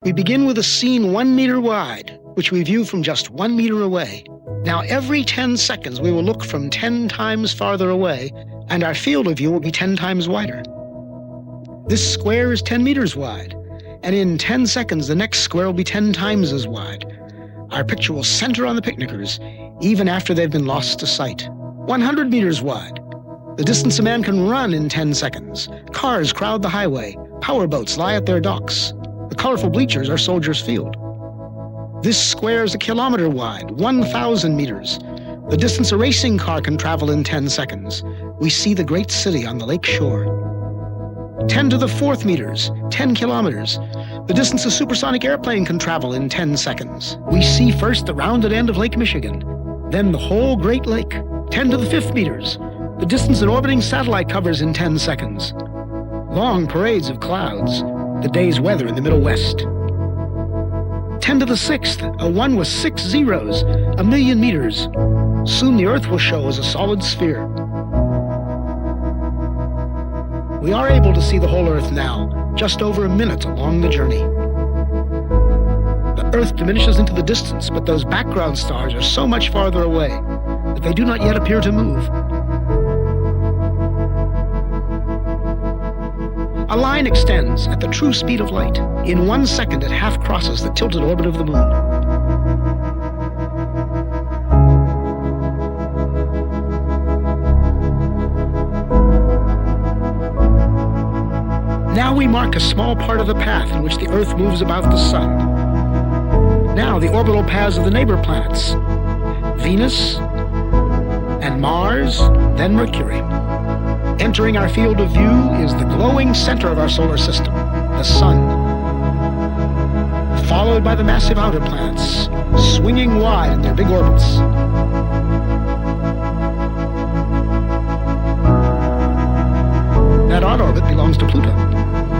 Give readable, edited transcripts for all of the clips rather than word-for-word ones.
We begin with a scene 1 meter wide, which we view from just 1 meter away. Now, every 10 seconds, we will look from 10 times farther away, and our field of view will be 10 times wider. This square is 10 meters wide, and in 10 seconds, the next square will be 10 times as wide. Our picture will center on the picnickers, even after they've been lost to sight. 100 meters wide. The distance a man can run in 10 seconds. Cars crowd the highway. Powerboats lie at their docks. The colorful bleachers are Soldiers Field. This square is 1 kilometer wide, 1,000 meters. The distance a racing car can travel in 10 seconds. We see the great city on the lake shore. 10 to the 4th meters, 10 kilometers. The distance a supersonic airplane can travel in 10 seconds. We see first the rounded end of Lake Michigan, then the whole Great Lake. 10 to the 5th meters, the distance an orbiting satellite covers in 10 seconds. Long parades of clouds, the day's weather in the Middle West. 10 to the 6th, a 1 with 6 zeros, 1 million meters. Soon the Earth will show as a solid sphere. We are able to see the whole Earth now, just over a minute along the journey. The Earth diminishes into the distance, but those background stars are so much farther away that they do not yet appear to move. A line extends at the true speed of light. In 1 second, it half crosses the tilted orbit of the moon. Now we mark a small part of the path in which the Earth moves about the Sun. Now the orbital paths of the neighbor planets, Venus and Mars, then Mercury. Entering our field of view is the glowing center of our solar system, the Sun, followed by the massive outer planets, swinging wide in their big orbits. That odd orbit belongs to Pluto.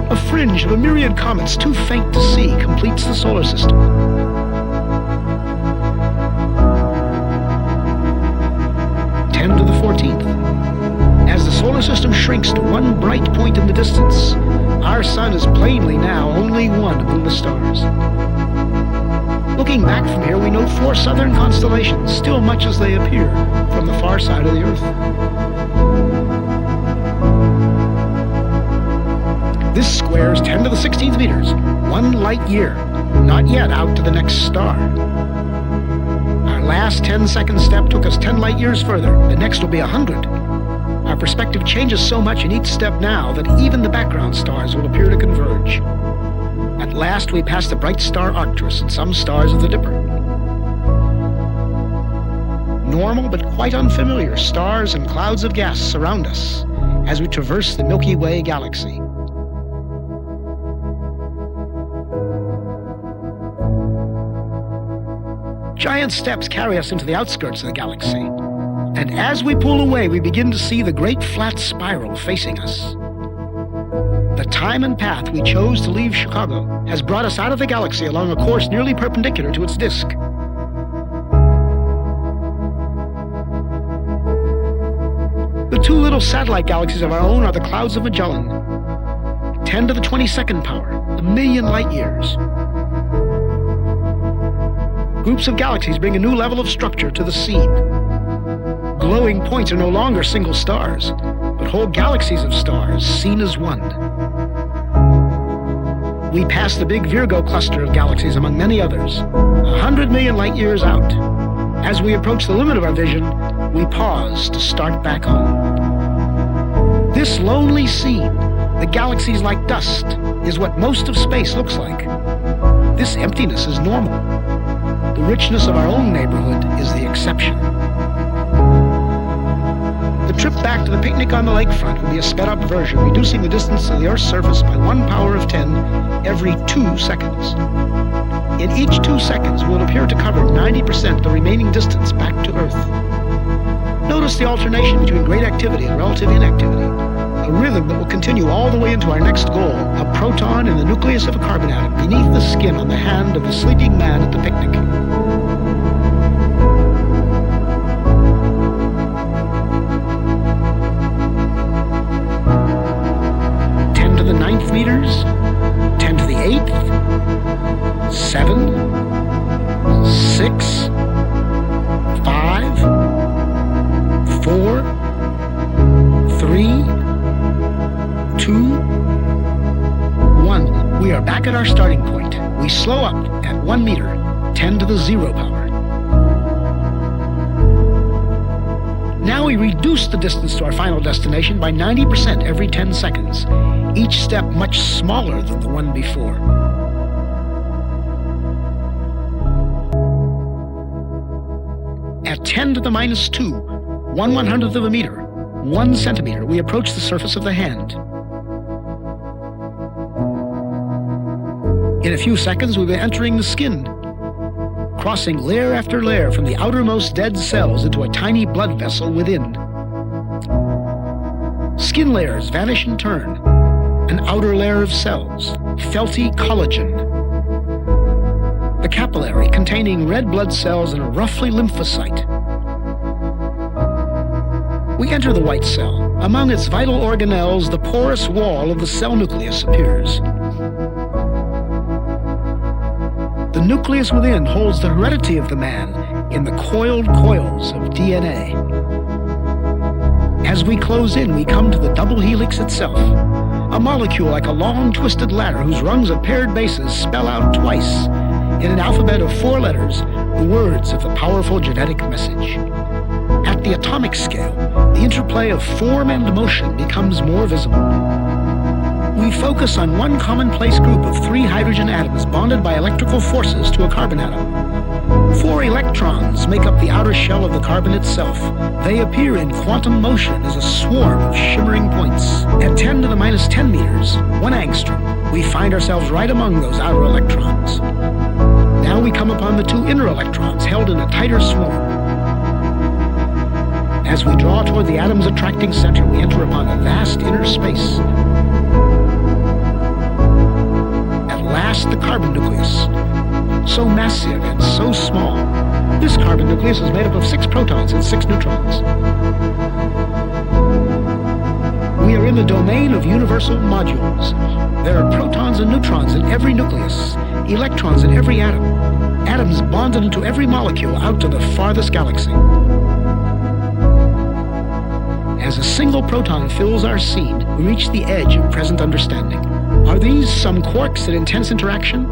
A fringe of a myriad comets too faint to see completes the solar system. To the 14th. As the solar system shrinks to one bright point in the distance, our sun is plainly now only one among the stars. Looking back from here, we note 4 southern constellations, still much as they appear from the far side of the Earth. This square is 10 to the 16th meters, 1 light year, not yet out to the next star. Our last 10-second step took us 10 light years further. The next will be 100. Our perspective changes so much in each step now that even the background stars will appear to converge. At last, we pass the bright star Arcturus and some stars of the Dipper. Normal but quite unfamiliar stars and clouds of gas surround us as we traverse the Milky Way galaxy. Giant steps carry us into the outskirts of the galaxy. And as we pull away, we begin to see the great flat spiral facing us. The time and path we chose to leave Chicago has brought us out of the galaxy along a course nearly perpendicular to its disk. The 2 little satellite galaxies of our own are the clouds of Magellan. 10 to the 22nd power, 1 million light years. Groups of galaxies bring a new level of structure to the scene. Glowing points are no longer single stars, but whole galaxies of stars seen as one. We pass the big Virgo cluster of galaxies among many others, 100 million light years out. As we approach the limit of our vision, we pause to start back home. This lonely scene, the galaxies like dust, is what most of space looks like. This emptiness is normal. The richness of our own neighborhood is the exception. The trip back to the picnic on the lakefront will be a sped-up version, reducing the distance to the Earth's surface by 1 power of 10 every 2 seconds. In each 2 seconds, we'll appear to cover 90% of the remaining distance back to Earth. Notice the alternation between great activity and relative inactivity, a rhythm that will continue all the way into our next goal, a proton in the nucleus of a carbon atom beneath the skin on the hand of the sleeping man at the picnic. Back at our starting point, we slow up at 1 meter, 10 to the 0 power. Now we reduce the distance to our final destination by 90% every 10 seconds, each step much smaller than the one before. At 10 to the minus 2, 1/100th of a meter, 1 centimeter, we approach the surface of the hand. In a few seconds, we'll be entering the skin, crossing layer after layer from the outermost dead cells into a tiny blood vessel within. Skin layers vanish in turn. An outer layer of cells, felty collagen. The capillary containing red blood cells and a roughly lymphocyte. We enter the white cell. Among its vital organelles, the porous wall of the cell nucleus appears. The nucleus within holds the heredity of the man in the coiled coils of DNA. As we close in, we come to the double helix itself, a molecule like a long twisted ladder whose rungs of paired bases spell out twice, in an alphabet of 4 letters, the words of the powerful genetic message. At the atomic scale, the interplay of form and motion becomes more visible. We focus on one commonplace group of 3 hydrogen atoms bonded by electrical forces to a carbon atom. 4 electrons make up the outer shell of the carbon itself. They appear in quantum motion as a swarm of shimmering points. At 10 to the minus 10 meters, 1 angstrom, we find ourselves right among those outer electrons. Now we come upon the 2 inner electrons held in a tighter swarm. As we draw toward the atom's attracting center, we enter upon a vast inner space. At last, the carbon nucleus. So massive and so small. This carbon nucleus is made up of 6 protons and 6 neutrons. We are in the domain of universal modules. There are protons and neutrons in every nucleus, electrons in every atom, atoms bonded into every molecule out to the farthest galaxy. As a single proton fills our scene, we reach the edge of present understanding. Are these some quarks at intense interaction?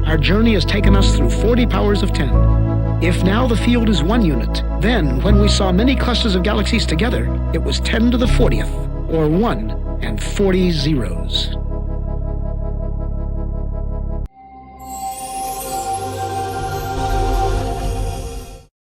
Our journey has taken us through 40 powers of 10. If now the field is 1 unit, then when we saw many clusters of galaxies together, it was 10 to the 40th, or 1 and 40 zeros.